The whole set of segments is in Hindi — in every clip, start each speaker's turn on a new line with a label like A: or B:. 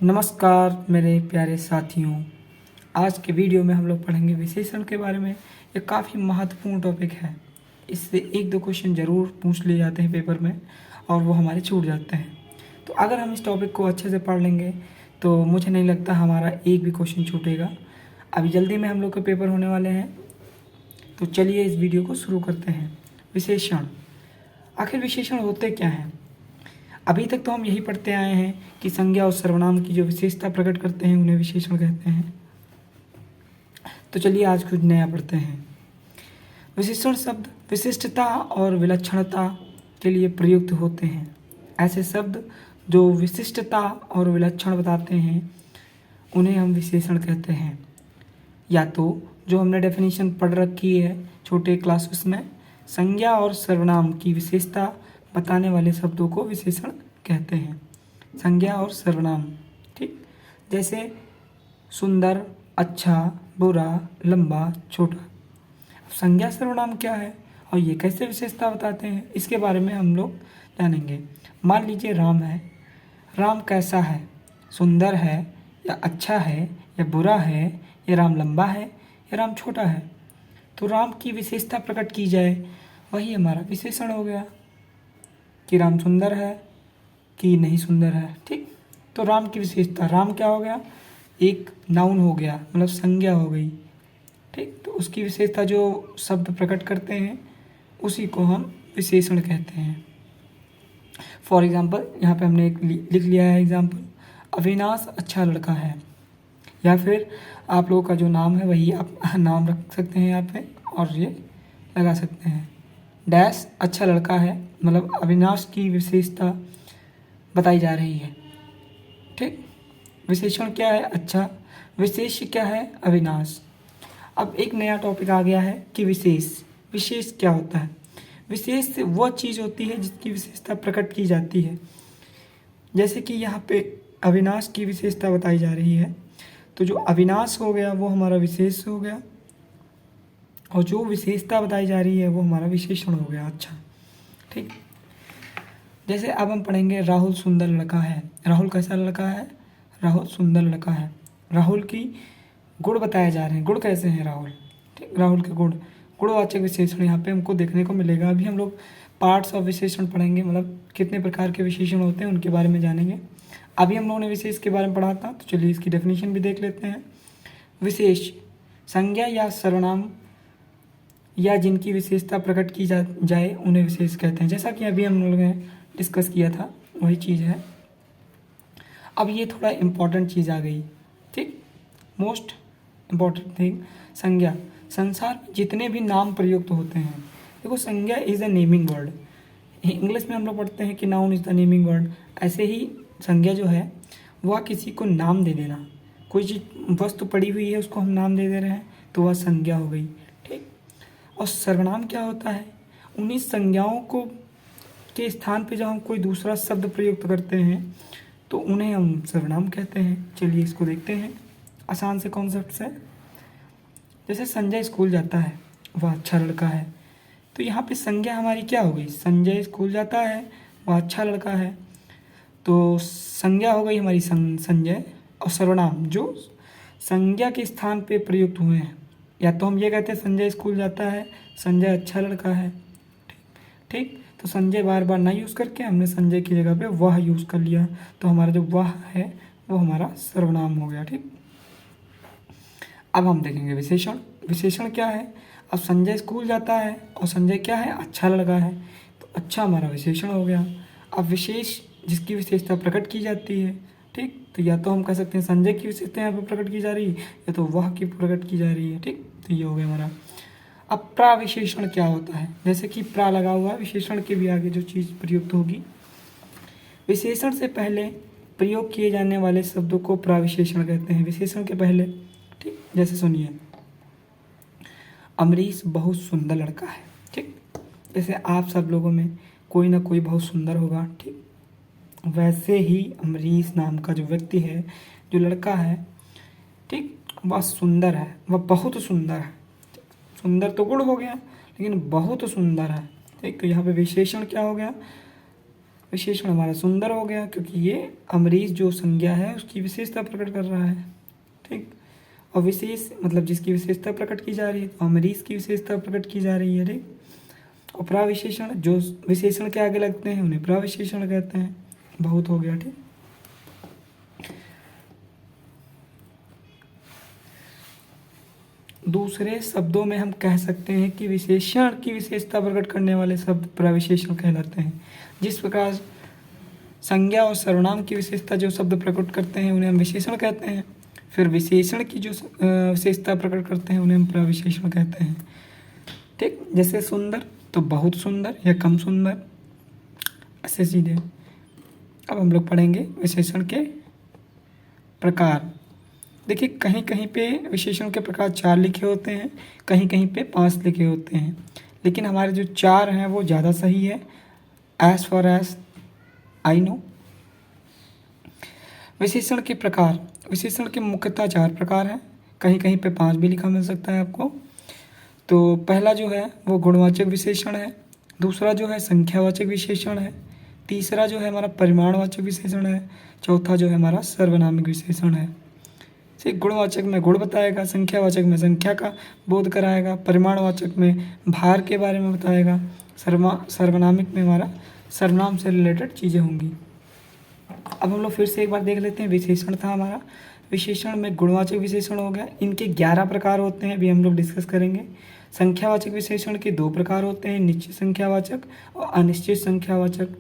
A: नमस्कार मेरे प्यारे साथियों। आज के वीडियो में हम लोग पढ़ेंगे विशेषण के बारे में। ये काफ़ी महत्वपूर्ण टॉपिक है। इससे एक दो क्वेश्चन ज़रूर पूछ लिए जाते हैं पेपर में और वो हमारे छूट जाते हैं। तो अगर हम इस टॉपिक को अच्छे से पढ़ लेंगे तो मुझे नहीं लगता हमारा एक भी क्वेश्चन छूटेगा। अभी जल्दी में हम लोग के पेपर होने वाले हैं, तो चलिए इस वीडियो को शुरू करते हैं। विशेषण, आखिर विशेषण होते क्या हैं? अभी तक तो हम यही पढ़ते आए हैं कि संज्ञा और सर्वनाम की जो विशेषता प्रकट करते हैं उन्हें विशेषण कहते हैं। तो चलिए आज कुछ नया पढ़ते हैं। विशेषण शब्द विशिष्टता और विलक्षणता के लिए प्रयुक्त होते हैं। ऐसे शब्द जो विशिष्टता और विलक्षण बताते हैं उन्हें हम विशेषण कहते हैं। या तो जो हमने डेफिनेशन पढ़ रखी है छोटे क्लासेस में, संज्ञा और सर्वनाम की विशेषता बताने वाले शब्दों को विशेषण कहते हैं। संज्ञा और सर्वनाम, ठीक, जैसे सुंदर, अच्छा, बुरा, लंबा, छोटा। संज्ञा सर्वनाम क्या है और ये कैसे विशेषता बताते हैं, इसके बारे में हम लोग जानेंगे। मान लीजिए राम है। राम कैसा है? सुंदर है या अच्छा है या बुरा है, या राम लंबा है या राम छोटा है? तो राम की विशेषता प्रकट की जाए, वही हमारा विशेषण हो गया कि राम सुंदर है कि नहीं सुंदर है। ठीक, तो राम की विशेषता, राम क्या हो गया? एक नाउन हो गया, मतलब संज्ञा हो गई। ठीक, तो उसकी विशेषता जो शब्द प्रकट करते हैं उसी को हम विशेषण कहते हैं। फॉर एग्जाम्पल, यहाँ पे हमने एक लिख लिया है एग्जाम्पल, अविनाश अच्छा लड़का है। या फिर आप लोगों का जो नाम है वही आप नाम रख सकते हैं यहाँ पे और ये लगा सकते हैं। डैश अच्छा लड़का है, मतलब अविनाश की विशेषता बताई जा रही है। ठीक, विशेषण क्या है? अच्छा, विशेष क्या है? अविनाश। अब एक नया टॉपिक आ गया है कि विशेष। विशेष क्या होता है? विशेष वह चीज़ होती है जिसकी विशेषता प्रकट की जाती है। जैसे कि यहाँ पे अविनाश की विशेषता बताई जा रही है, तो जो अविनाश हो गया वो हमारा विशेष हो गया और जो विशेषता बताई जा रही है वो हमारा विशेषण हो गया। अच्छा, ठीक, जैसे अब हम पढ़ेंगे राहुल सुंदर लड़का है। राहुल कैसा लड़का है? राहुल सुंदर लड़का है। राहुल की गुण बताए जा रहे हैं। गुण कैसे हैं राहुल? ठीक, राहुल के गुण, गुणवाचक विशेषण यहाँ पे हमको देखने को मिलेगा। अभी हम लोग पार्ट्स ऑफ विशेषण पढ़ेंगे, मतलब कितने प्रकार के विशेषण होते हैं उनके बारे में जानेंगे। अभी हम लोगों ने विशेष के बारे में पढ़ा था, तो चलिए इसकी डेफिनेशन भी देख लेते हैं। विशेष संज्ञा या सर्वनाम या जिनकी विशेषता प्रकट की जाए उन्हें विशेष कहते हैं। जैसा कि अभी हम लोगों ने डिस्कस किया था वही चीज़ है। अब ये थोड़ा इम्पॉर्टेंट चीज़ आ गई। ठीक, मोस्ट इम्पॉर्टेंट थिंग, संज्ञा। संसार में जितने भी नाम प्रयुक्त होते हैं, देखो संज्ञा is a naming word. English में हम लोग पढ़ते हैं कि noun is the naming word. ऐसे ही संज्ञा जो है वह किसी को नाम दे देना। कोई चीज़ वस्तु पड़ी हुई है उसको हम नाम दे रहे हैं तो वह संज्ञा हो गई। ठीक, और सर्वनाम क्या होता है? उन्हीं संज्ञाओं को के स्थान पे जब हम कोई दूसरा शब्द प्रयुक्त करते हैं तो उन्हें हम सर्वनाम कहते हैं। चलिए इसको देखते हैं आसान से कॉन्सेप्ट से। जैसे संजय स्कूल जाता है, वह अच्छा लड़का है। तो यहाँ पे संज्ञा हमारी क्या हो गई? संजय स्कूल जाता है, वह अच्छा लड़का है। तो संज्ञा हो गई हमारी संजय, और सर्वनाम जो संज्ञा के स्थान पे प्रयुक्त हुए हैं। या तो हम ये कहते हैं संजय स्कूल जाता है, संजय अच्छा लड़का है। ठीक, तो संजय बार बार ना यूज़ करके हमने संजय की जगह पे वह यूज़ कर लिया, तो हमारा जो वह है वो हमारा सर्वनाम हो गया। ठीक, अब हम देखेंगे विशेषण। विशेषण क्या है? अब संजय स्कूल जाता है और संजय क्या है? अच्छा लड़का है, तो अच्छा हमारा विशेषण हो गया। अब विशेष जिसकी विशेषता प्रकट की जाती है, ठीक, तो या तो हम कह सकते हैं संजय की विशेषता यहाँ पर प्रकट की जा रही है या तो वह की प्रकट की जा रही है। ठीक, तो ये हो गया हमारा। अब प्राविशेषण क्या होता है? जैसे कि प्रा लगा हुआ विशेषण के भी आगे जो चीज़ प्रयुक्त होगी। विशेषण से पहले प्रयोग किए जाने वाले शब्दों को प्राविशेषण कहते हैं। विशेषण के पहले, ठीक, जैसे सुनिए, अमरीश बहुत सुंदर लड़का है। ठीक, जैसे आप सब लोगों में कोई ना कोई बहुत सुंदर होगा। ठीक, वैसे ही अमरीश नाम का जो व्यक्ति है, जो लड़का है, ठीक, वह सुंदर है, वह बहुत सुंदर है। सुंदर तो गुण हो गया, लेकिन बहुत सुंदर है। ठीक, तो यहाँ पे विशेषण क्या हो गया? विशेषण हमारा सुंदर हो गया, क्योंकि ये अमरीश जो संज्ञा है उसकी विशेषता प्रकट कर रहा है। ठीक, और विशेष मतलब जिसकी विशेषता प्रकट की जा रही है, तो अमरीश की विशेषता प्रकट की जा रही है। ठीक, और प्राविशेषण जो विशेषण के आगे लगते हैं उन्हें प्राविशेषण कहते हैं। बहुत हो गया। ठीक, दूसरे शब्दों में हम कह सकते हैं कि विशेषण की विशेषता प्रकट करने वाले शब्द प्रविशेषण कहलाते हैं। जिस प्रकार संज्ञा और सर्वनाम की विशेषता जो शब्द प्रकट करते हैं उन्हें हम विशेषण कहते हैं, फिर विशेषण की जो विशेषता प्रकट करते हैं उन्हें हम प्रविशेषण कहते हैं। ठीक, जैसे सुंदर तो बहुत सुंदर या कम सुंदर, ऐसे सीधे। अब हम लोग पढ़ेंगे विशेषण के प्रकार। देखिए, कहीं कहीं पे विशेषण के प्रकार 4 लिखे होते हैं, कहीं कहीं पे 5 लिखे होते हैं, लेकिन हमारे जो 4 हैं वो ज़्यादा सही है, as far as I know. विशेषण के प्रकार, विशेषण के मुख्यतः 4 प्रकार हैं, कहीं कहीं पे 5 भी लिखा मिल सकता है आपको। तो पहला जो है वो गुणवाचक विशेषण है, दूसरा जो है संख्यावाचक विशेषण है, तीसरा जो है हमारा परिमाणवाचक विशेषण है, चौथा जो है हमारा सर्वनामिक विशेषण है। गुणवाचक में गुण बताएगा, संख्यावाचक में संख्या का बोध कराएगा, परिमाणवाचक में भार के बारे में बताएगा, सर्वनामिक में हमारा सर्वनाम से रिलेटेड चीज़ें होंगी। अब हम लोग फिर से एक बार देख लेते हैं। विशेषण था हमारा, विशेषण में गुणवाचक विशेषण हो गया, इनके 11 प्रकार होते हैं, अभी हम लोग डिस्कस करेंगे। संख्यावाचक विशेषण के 2 प्रकार होते हैं, निश्चित संख्यावाचक और अनिश्चित संख्यावाचक।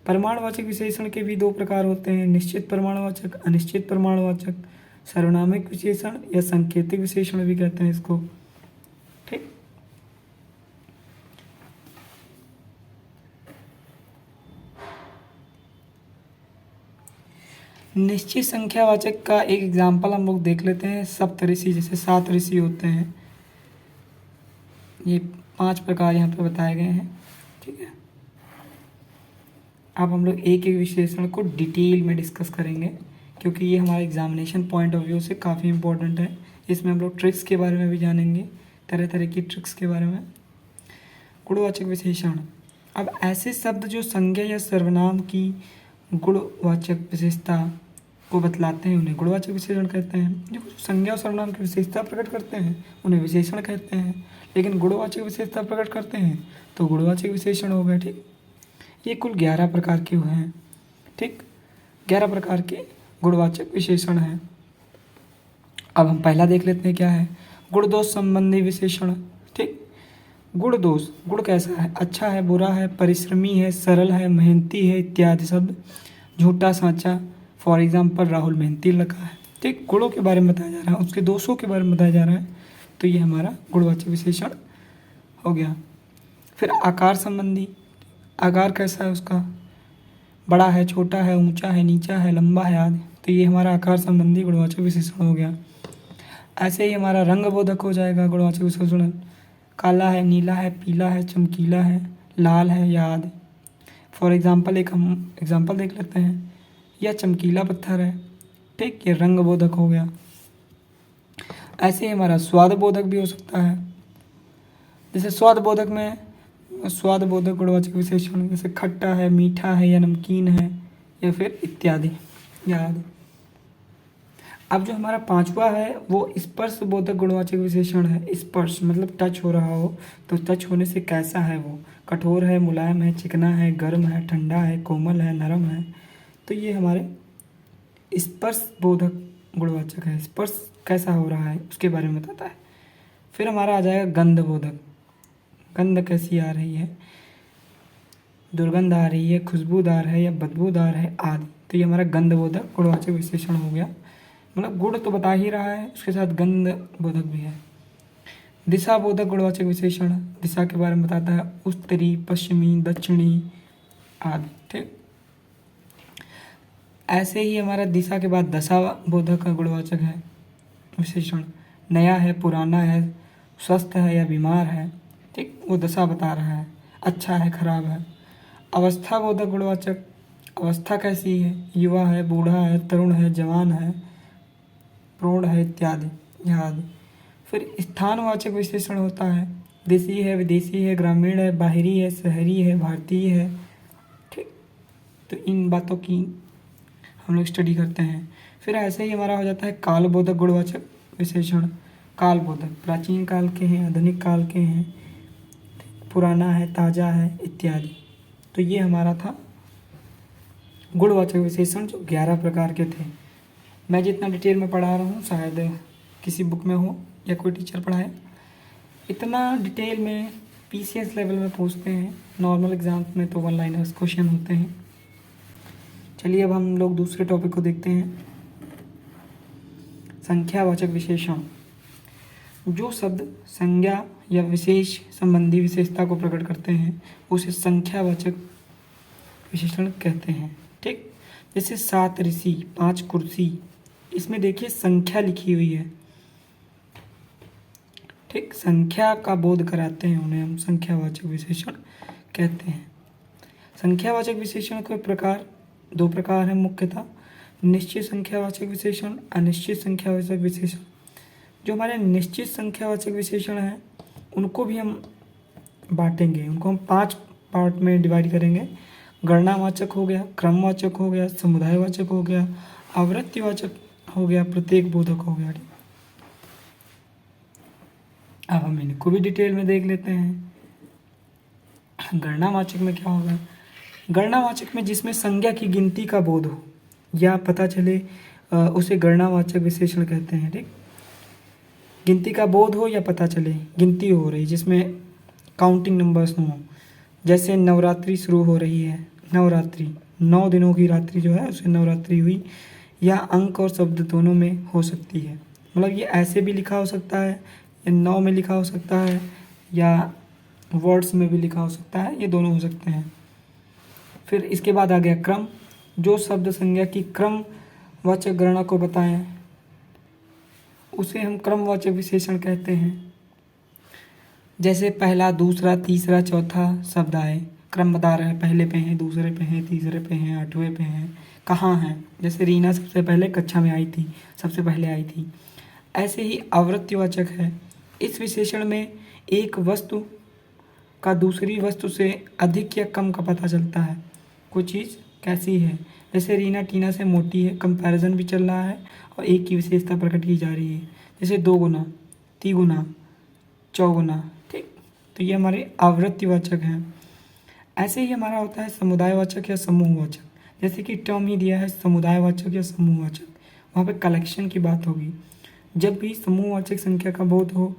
A: परिमाणवाचक विशेषण के भी 2 प्रकार होते हैं, निश्चित परिमाणवाचक, अनिश्चित परिमाणवाचक। सर्वनामिक विशेषण या सांकेतिक विशेषण भी कहते हैं इसको। ठीक, निश्चित संख्यावाचक का एक एग्जाम्पल हम लोग देख लेते हैं। सप्तऋषि, जैसे 7 ऋषि होते हैं, ये 5 प्रकार यहाँ पे बताए गए हैं। ठीक है, अब हम लोग एक एक विशेषण को डिटेल में डिस्कस करेंगे, क्योंकि ये हमारे एग्जामिनेशन पॉइंट ऑफ व्यू से काफ़ी इंपॉर्टेंट है। इसमें हम लोग ट्रिक्स के बारे में भी जानेंगे, तरह तरह की ट्रिक्स के बारे में। गुणवाचक विशेषण, अब ऐसे शब्द जो संज्ञा या सर्वनाम की गुणवाचक विशेषता को बतलाते हैं उन्हें गुणवाचक विशेषण कहते हैं। जो संज्ञा और सर्वनाम की विशेषता प्रकट करते हैं उन्हें विशेषण कहते हैं, लेकिन गुणवाचक विशेषता प्रकट करते हैं तो गुणवाचक विशेषण हो गए। ठीक, ये कुल 11 प्रकार के हुए हैं। ठीक, 11 प्रकार के गुणवाचक विशेषण हैं। अब हम पहला देख लेते हैं क्या है, गुण दोष संबंधी विशेषण। ठीक, गुण दोष, गुण कैसा है, अच्छा है, बुरा है, परिश्रमी है, सरल है, मेहनती है इत्यादि शब्द। झूठा, साचा, फॉर एग्जाम्पल राहुल मेहनती लड़का है। ठीक, गुणों के बारे में बताया जा रहा है, उसके दोषों के बारे में बताया जा रहा है, तो ये हमारा गुणवाचक विशेषण हो गया। फिर आकार संबंधी, आकार कैसा है उसका, बड़ा है, छोटा है, ऊंचा है, नीचा है, लंबा है आदि, तो ये हमारा आकार संबंधी गुणवाचक विशेषण हो गया। ऐसे ही हमारा रंग बोधक हो जाएगा गुणवाचक विशेषण, काला है, नीला है, पीला है, चमकीला है, लाल है या आदि। फॉर एग्जाम्पल एक हम एग्जाम्पल देख लेते हैं, यह चमकीला पत्थर है। ठीक, ये रंग बोधक हो गया। ऐसे ही हमारा स्वाद बोधक भी हो सकता है, जैसे स्वाद बोधक में स्वाद बोधक गुणवाचक विशेषण जैसे खट्टा है, मीठा है या नमकीन है या फिर इत्यादि या आदि। अब जो हमारा 5वां है वो स्पर्श बोधक गुणवाचक विशेषण है। स्पर्श मतलब टच हो रहा हो, तो टच होने से कैसा है वो, कठोर है, मुलायम है, चिकना है, गर्म है, ठंडा है, कोमल है, नरम है, तो ये हमारे स्पर्श बोधक गुणवाचक है। स्पर्श कैसा हो रहा है उसके बारे में बताता है। फिर हमारा आ जाएगा गंध बोधक, गंध कैसी आ रही है, दुर्गंध आ रही है, खुशबूदार है या बदबूदार है आदि, तो ये हमारा गंध बोधक गुणवाचक विशेषण हो गया। मतलब गुण तो बता ही रहा है, उसके साथ गंध बोधक भी है। दिशा बोधक गुणवाचक विशेषण दिशा के बारे में बताता है, उत्तरी, पश्चिमी, दक्षिणी आदि। ठीक, ऐसे ही हमारा दिशा के बाद दशा बोधक का गुणवाचक है विशेषण, नया है, पुराना है, स्वस्थ है या बीमार है। ठीक, वो दशा बता रहा है, अच्छा है, खराब है। अवस्था बोधक गुणवाचक, अवस्था कैसी है, युवा है, बूढ़ा है, तरुण है, जवान है, प्रौढ़ है इत्यादि आदि। फिर स्थानवाचक विशेषण होता है, देशी है, विदेशी है, ग्रामीण है, बाहरी है, शहरी है, भारतीय है। ठीक, तो इन बातों की हम लोग स्टडी करते हैं। फिर ऐसे ही हमारा हो जाता है कालबोधक गुणवाचक विशेषण। कालबोधक प्राचीन काल के हैं, आधुनिक काल के हैं, पुराना है, ताज़ा है इत्यादि। तो ये हमारा था गुणवाचक विशेषण जो 11 प्रकार के थे। मैं जितना डिटेल में पढ़ा रहा हूँ शायद किसी बुक में हो या कोई टीचर पढ़ाए। इतना डिटेल में पीसीएस लेवल में पूछते हैं, नॉर्मल एग्जाम्स में तो वन लाइनर्स क्वेश्चन होते हैं। चलिए अब हम लोग दूसरे टॉपिक को देखते हैं, संख्यावाचक विशेषण। जो शब्द संज्ञा या विशेष संबंधी विशेषता को प्रकट करते हैं उसे संख्यावाचक विशेषण कहते हैं। ठीक, जैसे 7 ऋषि, 5 कुर्सी, इसमें देखिए संख्या लिखी हुई है। ठीक, संख्या का बोध कराते हैं, उन्हें हम संख्यावाचक विशेषण कहते हैं। संख्यावाचक विशेषण के प्रकार 2 प्रकार हैं मुख्यतः, निश्चित संख्यावाचक विशेषण, अनिश्चित संख्यावाचक विशेषण। जो हमारे निश्चित संख्यावाचक विशेषण हैं उनको भी हम बांटेंगे, उनको हम 5 पार्ट में डिवाइड करेंगे। गणनावाचक हो गया, क्रमवाचक हो गया, समुदायवाचक हो गया, आवृत्तिवाचक हो गया, प्रत्येक बोधक हो गया। अब हम इनको भी डिटेल में देख लेते हैं। गणनावाचक में क्या होगा? गणनावाचक में जिसमें संज्ञा की गिनती का बोध हो या पता चले उसे गणनावाचक विशेषण कहते हैं। ठीक, गिनती का बोध हो या पता चले गिनती हो रही, जिसमें काउंटिंग नंबर्स हों। जैसे नवरात्रि शुरू हो रही है, नवरात्रि 9 दिनों की रात्रि जो है उसे नवरात्रि हुई, या अंक और शब्द दोनों में हो सकती है। मतलब ये ऐसे भी लिखा हो सकता है, या 9 में लिखा हो सकता है, या वर्ड्स में भी लिखा हो सकता है, ये दोनों हो सकते हैं। फिर इसके बाद आ गया क्रम। जो शब्द संज्ञा की क्रमवाचक गणना को बताएं उसे हम क्रमवाचक विशेषण कहते हैं। जैसे पहला, दूसरा, तीसरा, चौथा शब्द आए, क्रम बता रहे हैं, पहले पे हैं, दूसरे पे हैं, तीसरे पे हैं, 8वें पे हैं, कहाँ हैं। जैसे रीना सबसे पहले कक्षा में आई थी, सबसे पहले आई थी। ऐसे ही आवृत्तिवाचक है। इस विशेषण में एक वस्तु का दूसरी वस्तु से अधिक या कम का पता चलता है, कोई चीज़ कैसी है। जैसे रीना टीना से मोटी है, कंपैरिजन भी चल रहा है और एक की विशेषता प्रकट की जा रही है। जैसे 2 गुना, 3 गुना, 4 गुना। ठीक, तो ये हमारे आवृत्तिवाचक हैं। ऐसे ही हमारा होता है समुदायवाचक या समूहवाचक। जैसे कि टर्म ही दिया है समुदायवाचक या समूहवाचक, वहाँ पे कलेक्शन की बात होगी। जब भी समूहवाचक संख्या का बोध हो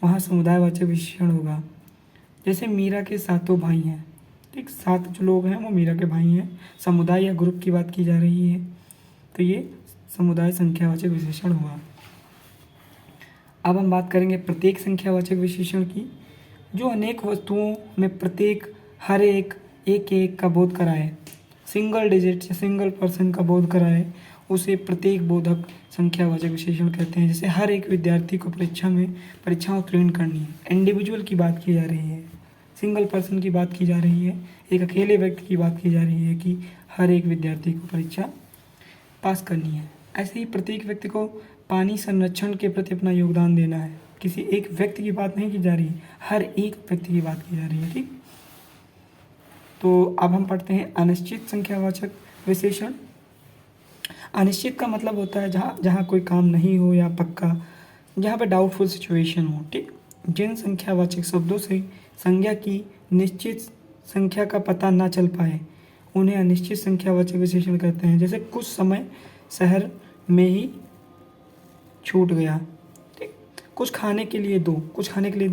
A: वहाँ समुदायवाचक विशेषण होगा। जैसे मीरा के 7 भाई हैं। ठीक, 7 जो लोग हैं वो मीरा के भाई हैं। समुदाय या ग्रुप की बात की जा रही है, तो ये समुदाय संख्यावाचक विशेषण हुआ। अब हम बात करेंगे प्रत्येक संख्यावाचक विशेषण की। जो अनेक वस्तुओं में प्रत्येक, हर एक, एक का बोध कराए, सिंगल डिजिट या सिंगल पर्सन का बोध कराए, उसे प्रत्येक बोधक संख्यावाचक विशेषण कहते हैं। जैसे हर एक विद्यार्थी को परीक्षा उत्तीर्ण करनी है, इंडिविजुअल की बात की जा रही है, सिंगल पर्सन की बात की जा रही है, एक अकेले व्यक्ति की बात की जा रही है कि हर एक विद्यार्थी को परीक्षा पास करनी है। ऐसे ही प्रत्येक व्यक्ति को पानी संरक्षण के प्रति अपना योगदान देना है। किसी एक व्यक्ति की बात नहीं की जा रही, हर एक व्यक्ति की बात की जा रही है। ठीक, तो अब हम पढ़ते हैं अनिश्चित संख्यावाचक विशेषण। अनिश्चित का मतलब होता है जहाँ कोई काम नहीं हो या पक्का, जहाँ पे डाउटफुल सिचुएशन हो। ठीक, जिन संख्यावाचक शब्दों से संज्ञा की निश्चित संख्या का पता ना चल पाए उन्हें अनिश्चित संख्यावाचक विशेषण कहते हैं। जैसे कुछ समय शहर में ही छूट गया। ठीक, कुछ खाने के लिए दो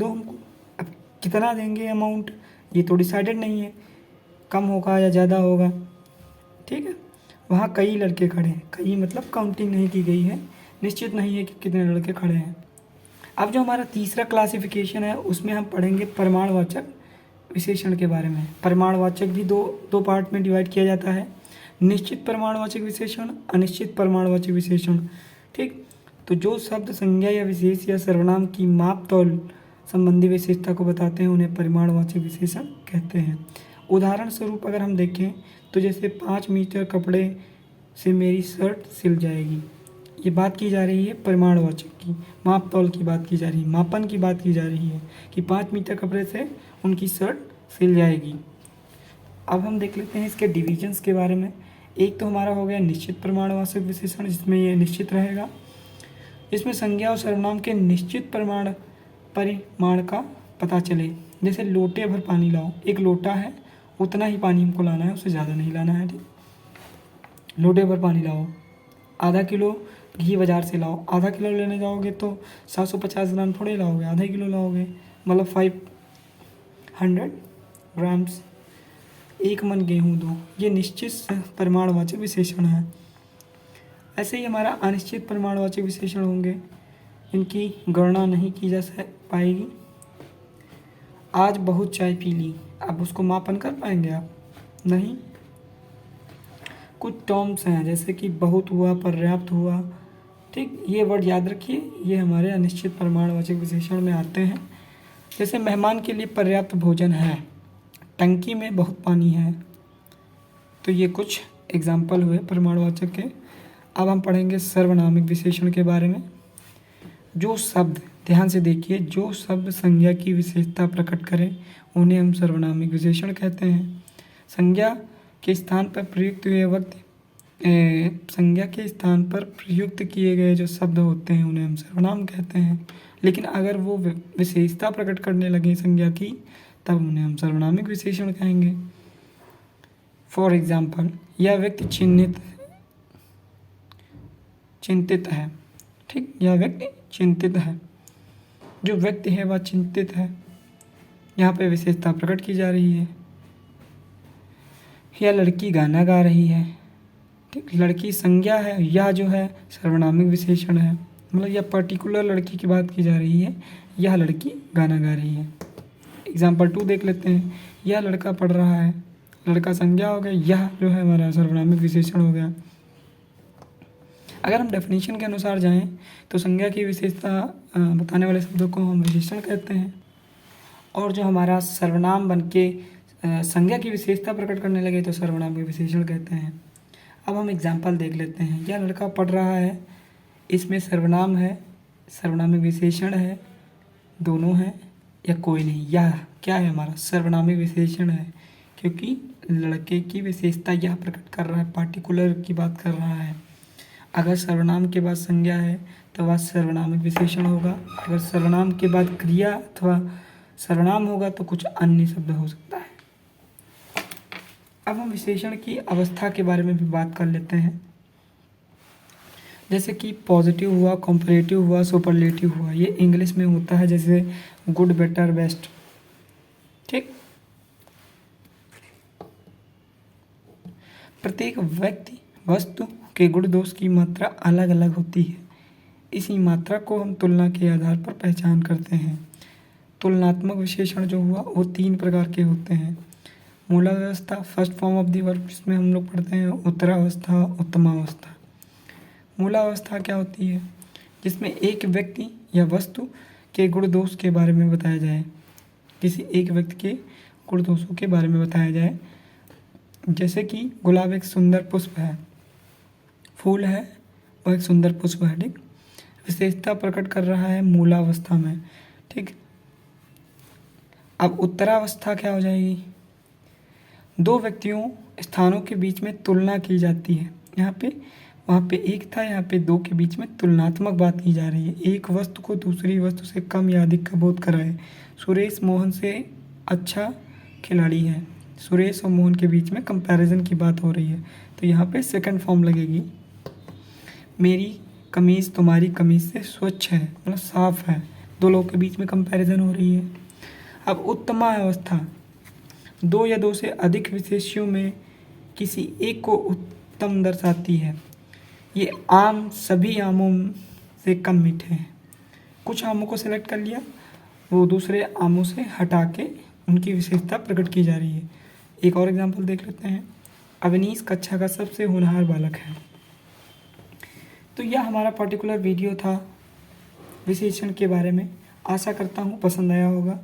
A: हमको। अब कितना देंगे अमाउंट ये तो डिसाइडेड नहीं है, कम होगा या ज़्यादा होगा। ठीक है, वहाँ कई लड़के खड़े हैं, कई मतलब काउंटिंग नहीं की गई है, निश्चित नहीं है कि कितने लड़के खड़े हैं। अब जो हमारा तीसरा क्लासिफिकेशन है उसमें हम पढ़ेंगे परिमाणवाचक विशेषण के बारे में। परिमाणवाचक भी दो पार्ट में डिवाइड किया जाता है, निश्चित परिमाणवाचक विशेषण, अनिश्चित परिमाणवाचक विशेषण। ठीक, तो जो शब्द संज्ञा या विशेष या सर्वनाम की माप तौल संबंधी विशेषता को बताते हैं उन्हें परिमाणवाचक विशेषण कहते हैं। उदाहरण स्वरूप अगर हम देखें तो जैसे 5 मीटर कपड़े से मेरी शर्ट सिल जाएगी, ये बात की जा रही है परिमाणवाचक की, माप तौल की बात की जा रही है, मापन की बात की जा रही है कि 5 मीटर कपड़े से उनकी शर्ट सिल जाएगी। अब हम देख लेते हैं इसके डिविजन्स के बारे में। एक तो हमारा हो गया निश्चित परिमाणवाचक विशेषण, जिसमें ये निश्चित रहेगा। इसमें संज्ञा और सर्वनाम के निश्चित परिमाण का पता चले। जैसे लोटे भर पानी लाओ, एक लोटा है, उतना ही पानी हमको लाना है, उससे ज़्यादा नहीं लाना है। ठीक, लोटे भर पानी लाओ। आधा किलो घी बाज़ार से लाओ, आधा किलो लेने जाओगे तो 750 ग्राम थोड़े लाओगे, आधा किलो लाओगे, मतलब 500 ग्राम्स। एक मन गेहूँ दो, ये निश्चित परिमाणवाचक विशेषण है। ऐसे ही हमारा अनिश्चित परिमाणवाचक विशेषण होंगे, इनकी गणना नहीं की जा पाएगी। आज बहुत चाय पी ली, अब उसको मापन कर पाएंगे आप? नहीं। कुछ टर्म्स हैं जैसे कि बहुत हुआ, पर्याप्त हुआ। ठीक, ये वर्ड याद रखिए, ये हमारे अनिश्चित परिमाणवाचक विशेषण में आते हैं। जैसे मेहमान के लिए पर्याप्त भोजन है, टंकी में बहुत पानी है। तो ये कुछ एग्जाम्पल हुए परिमाणवाचक के। अब हम पढ़ेंगे सर्वनामिक विशेषण के बारे में। जो शब्द, ध्यान से देखिए, जो शब्द संज्ञा की विशेषता प्रकट करें उन्हें हम सर्वनामिक विशेषण कहते हैं। संज्ञा के स्थान पर प्रयुक्त हुए वक्त संज्ञा के स्थान पर प्रयुक्त किए गए जो शब्द होते हैं उन्हें हम सर्वनाम कहते हैं। लेकिन अगर वो विशेषता प्रकट करने लगे संज्ञा की, तब उन्हें हम सर्वनामिक विशेषण कहेंगे। फॉर एग्जाम्पल, यह व्यक्ति चिंतित है। ठीक, यह व्यक्ति चिंतित है। जो व्यक्ति है वह चिंतित है, यहाँ पे विशेषता प्रकट की जा रही है। यह लड़की गाना गा रही है। ठीक, लड़की संज्ञा है, यह जो है सर्वनामिक विशेषण है, मतलब यह पर्टिकुलर लड़की की बात की जा रही है, यह लड़की गाना गा रही है। एग्जाम्पल 2 देख लेते हैं। यह लड़का पढ़ रहा है, लड़का संज्ञा हो गया, यह जो है हमारा सर्वनामिक विशेषण हो गया। अगर हम डेफिनेशन के अनुसार जाएं तो संज्ञा की विशेषता बताने वाले शब्दों को हम विशेषण कहते हैं, और जो हमारा सर्वनाम बन के संज्ञा की विशेषता प्रकट करने लगे तो सर्वनाम के विशेषण कहते हैं। अब हम एग्जाम्पल देख लेते हैं। यह लड़का पढ़ रहा है, इसमें सर्वनाम है, सर्वनामिक विशेषण है, दोनों हैं या कोई नहीं। यह क्या है? हमारा सर्वनामिक विशेषण है, क्योंकि लड़के की विशेषता यह प्रकट कर रहा है, पार्टिकुलर की बात कर रहा है। अगर सर्वनाम के बाद संज्ञा है तो वह सर्वनामिक विशेषण होगा। अगर सर्वनाम के बाद क्रिया अथवा सर्वनाम होगा तो कुछ अन्य शब्द हो सकता है। अब हम विशेषण की अवस्था के बारे में भी बात कर लेते हैं। जैसे कि पॉजिटिव हुआ, कंपैरेटिव हुआ, सुपरलेटिव हुआ। ये इंग्लिश में होता है जैसे गुड, बेटर, बेस्ट। ठीक, प्रत्येक व्यक्ति वस्तु के गुण दोष की मात्रा अलग अलग होती है। इसी मात्रा को हम तुलना के आधार पर पहचान करते हैं। तुलनात्मक विशेषण जो हुआ वो 3 प्रकार के होते हैं। मूलावस्था, first form of the verb, जिसमें हम लोग पढ़ते हैं उत्तरावस्था, उत्तमावस्था। मूलावस्था क्या होती है? जिसमें एक व्यक्ति या वस्तु के गुण दोष के बारे में बताया जाए, किसी एक व्यक्ति के गुण दोषों के बारे में बताया जाए। जैसे कि गुलाब एक सुंदर पुष्प है, फूल है, वह एक सुंदर पुष्प है। ठीक, विशेषता प्रकट कर रहा है मूलावस्था में। ठीक, अब उत्तरावस्था क्या हो जाएगी? 2 व्यक्तियों, स्थानों के बीच में तुलना की जाती है। वहाँ पे एक था, यहाँ पे 2 के बीच में तुलनात्मक बात की जा रही है। एक वस्तु को दूसरी वस्तु से कम या अधिक का बोध कराए। सुरेश मोहन से अच्छा खिलाड़ी है। सुरेश और मोहन के बीच में कंपैरिजन की बात हो रही है, तो यहाँ पे सेकंड फॉर्म लगेगी। मेरी कमीज़ तुम्हारी कमीज़ से स्वच्छ है, मतलब साफ है। 2 लोगों के बीच में कंपैरिजन हो रही है। अब उत्तमा अवस्था, 2 या 2 से अधिक विशेष्यों में किसी एक को उत्तम दर्शाती है। ये आम सभी आमों से कम मीठे हैं। कुछ आमों को सिलेक्ट कर लिया, वो दूसरे आमों से हटा के उनकी विशेषता प्रकट की जा रही है। एक और एग्जांपल देख लेते हैं। अवनीश कक्षा का सबसे होनहार बालक है। तो यह हमारा पर्टिकुलर वीडियो था विशेषण के बारे में। आशा करता हूँ पसंद आया होगा।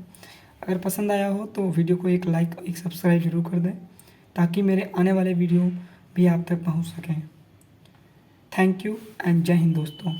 A: अगर पसंद आया हो तो वीडियो को एक लाइक, एक सब्सक्राइब जरूर कर दें, ताकि मेरे आने वाले वीडियो भी आप तक पहुँच सकें। थैंक यू एंड जय हिंद दोस्तों।